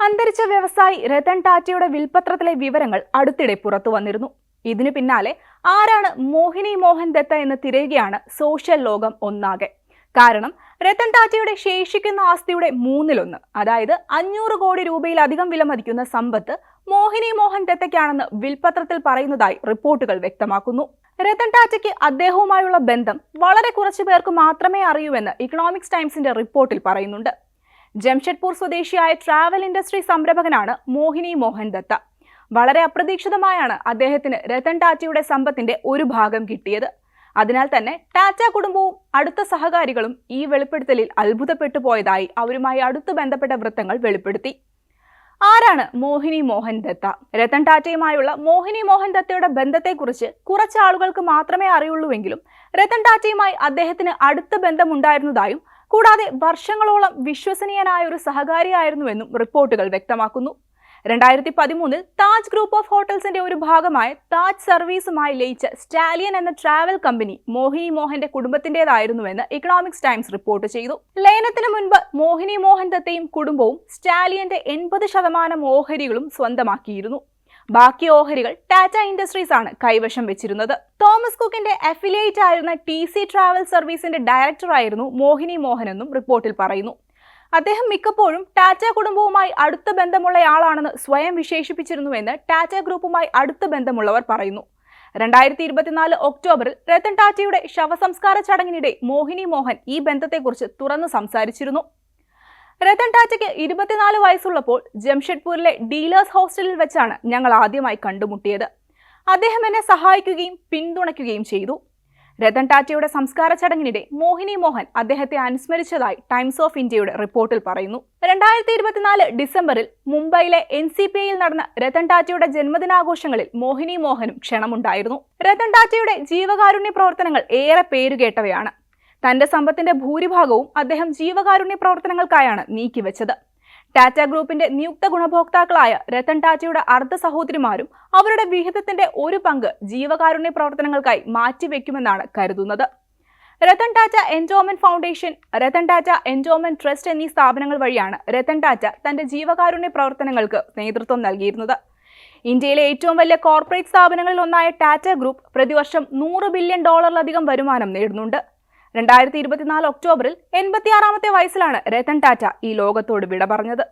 അന്തരിച്ച വ്യവസായി രതൻ ടാറ്റയുടെ വിൽപത്രത്തിലെ വിവരങ്ങൾ അടുത്തിടെ പുറത്തു വന്നിരുന്നു. ഇതിനു പിന്നാലെ ആരാണ് മോഹിനി മോഹൻ ദത്ത എന്ന് തിരയുകയാണ് സോഷ്യൽ ലോകം ഒന്നാകെ. കാരണം രതൻ ടാറ്റയുടെ ശേഷിക്കുന്ന ആസ്തിയുടെ മൂന്നിലൊന്ന്, അതായത് 500 കോടി രൂപയിലധികം വിലമതിക്കുന്ന സമ്പത്ത് മോഹിനി മോഹൻ ദത്തയ്ക്കാണെന്ന് വിൽപത്രത്തിൽ പറയുന്നതായി റിപ്പോർട്ടുകൾ വ്യക്തമാക്കുന്നു. രതൻ ടാറ്റയ്ക്ക് അദ്ദേഹവുമായുള്ള ബന്ധം വളരെ കുറച്ചു പേർക്ക് മാത്രമേ അറിയൂവെന്ന് ഇക്കണോമിക്സ് ടൈംസിന്റെ റിപ്പോർട്ടിൽ പറയുന്നുണ്ട്. ജംഷഡ്പൂർ സ്വദേശിയായ ട്രാവൽ ഇൻഡസ്ട്രി സംരംഭകനാണ് മോഹിനി മോഹൻ ദത്ത. വളരെ അപ്രതീക്ഷിതമായാണ് അദ്ദേഹത്തിന് രതൻ ടാറ്റയുടെ സമ്പത്തിന്റെ ഒരു ഭാഗം കിട്ടിയത്. അതിനാൽ തന്നെ ടാറ്റ കുടുംബവും അടുത്ത സഹകാരികളും ഈ വെളിപ്പെടുത്തലിൽ അത്ഭുതപ്പെട്ടു പോയതായി അവരുമായി അടുത്ത് ബന്ധപ്പെട്ട വൃത്തങ്ങൾ വെളിപ്പെടുത്തി. ആരാണ് മോഹിനി മോഹൻ ദത്ത? രതൻ ടാറ്റയുമായുള്ള മോഹിനി മോഹൻ ദത്തയുടെ ബന്ധത്തെക്കുറിച്ച് കുറച്ച് ആളുകൾക്ക് മാത്രമേ അറിയുള്ളൂവെങ്കിലും രതൻ ടാറ്റയുമായി അദ്ദേഹത്തിന് അടുത്ത ബന്ധമുണ്ടായിരുന്നതായും കൂടാതെ വർഷങ്ങളോളം വിശ്വസനീയനായ ഒരു സഹകാരിയായിരുന്നുവെന്നും റിപ്പോർട്ടുകൾ വ്യക്തമാക്കുന്നു. 2013 താജ് ഗ്രൂപ്പ് ഓഫ് ഹോട്ടൽസിന്റെ ഒരു ഭാഗമായ താജ് സർവീസുമായി ലയിച്ച സ്റ്റാലിയൻ എന്ന ട്രാവൽ കമ്പനി മോഹിനി മോഹന്റെ കുടുംബത്തിന്റേതായിരുന്നുവെന്ന് ഇക്കണോമിക്സ് ടൈംസ് റിപ്പോർട്ട് ചെയ്തു. ലയനത്തിന് മുൻപ് മോഹിനി മോഹൻ ദത്തയും കുടുംബവും സ്റ്റാലിയന്റെ 80% ഓഹരികളും സ്വന്തമാക്കിയിരുന്നു. ബാക്കി ഓഹരികൾ ടാറ്റ ഇൻഡസ്ട്രീസ് ആണ് കൈവശം വെച്ചിരുന്നത്. തോമസ് കുക്കിന്റെ അഫിലിയേറ്റ് ആയിരുന്ന TC ട്രാവൽ സർവീസിന്റെ ഡയറക്ടറായിരുന്നു മോഹിനി മോഹൻ എന്നും റിപ്പോർട്ടിൽ പറയുന്നു. അദ്ദേഹം മിക്കപ്പോഴും ടാറ്റ കുടുംബവുമായി അടുത്ത ബന്ധമുള്ളയാളാണെന്ന് സ്വയം വിശേഷിപ്പിച്ചിരുന്നുവെന്ന് ടാറ്റ ഗ്രൂപ്പുമായി അടുത്ത ബന്ധമുള്ളവർ പറയുന്നു. 2024 ഒക്ടോബറിൽ രതൻ ടാറ്റയുടെ ശവസംസ്കാര ചടങ്ങിനിടെ മോഹിനി മോഹൻ ഈ ബന്ധത്തെക്കുറിച്ച് തുറന്നു സംസാരിച്ചിരുന്നു. രതൻ ടാറ്റയ്ക്ക് 24 വയസ്സുള്ളപ്പോൾ ജംഷഡ്പൂരിലെ ഡീലേഴ്സ് ഹോസ്റ്റലിൽ വെച്ചാണ് ഞങ്ങൾ ആദ്യമായി കണ്ടുമുട്ടിയത്. അദ്ദേഹം എന്നെ സഹായിക്കുകയും പിന്തുണയ്ക്കുകയും ചെയ്തു. രതൻ ടാറ്റയുടെ സംസ്കാര ചടങ്ങിനിടെ മോഹിനി മോഹൻ അദ്ദേഹത്തെ അനുസ്മരിച്ചതായി ടൈംസ് ഓഫ് ഇന്ത്യയുടെ റിപ്പോർട്ടിൽ പറയുന്നു. 2024 ഡിസംബറിൽ മുംബൈയിലെ NCPയിൽ നടന്ന രതൻ ടാറ്റയുടെ ജന്മദിനാഘോഷങ്ങളിൽ മോഹിനി മോഹനും ക്ഷണമുണ്ടായിരുന്നു. രതൻ ടാറ്റയുടെ ജീവകാരുണ്യ പ്രവർത്തനങ്ങൾ ഏറെ പേരുകേട്ടവയാണ്. തന്റെ സമ്പത്തിന്റെ ഭൂരിഭാഗവും അദ്ദേഹം ജീവകാരുണ്യ പ്രവർത്തനങ്ങൾക്കായാണ് നീക്കിവെച്ചത്. ടാറ്റ ഗ്രൂപ്പിന്റെ നിയുക്ത ഗുണഭോക്താക്കളായ രതൻ ടാറ്റയുടെ അർദ്ധ സഹോദരിമാരും അവരുടെ വിഹിതത്തിന്റെ ഒരു പങ്ക് ജീവകാരുണ്യ പ്രവർത്തനങ്ങൾക്കായി മാറ്റിവെക്കുമെന്നാണ് കരുതുന്നത്. Rathan Tata endowment foundation, Rathan Tata endowment trust എന്നീ സ്ഥാപനങ്ങൾ വഴിയാണ് രതൻ ടാറ്റ തന്റെ ജീവകാരുണ്യ പ്രവർത്തനങ്ങൾക്ക് നേതൃത്വം നൽകിയിരുന്നത്. ഇന്ത്യയിലെ ഏറ്റവും വലിയ കോർപ്പറേറ്റ് സ്ഥാപനങ്ങളിൽ ഒന്നായ ടാറ്റ ഗ്രൂപ്പ് പ്രതിവർഷം $100 ബില്യൺ വരുമാനം നേടുന്നുണ്ട്. 2024 ഒക്ടോബറിൽ 86-ാമത്തെ വയസ്സിലാണ് രതൻ ടാറ്റ ഈ ലോകത്തോട് വിട പറഞ്ഞത്.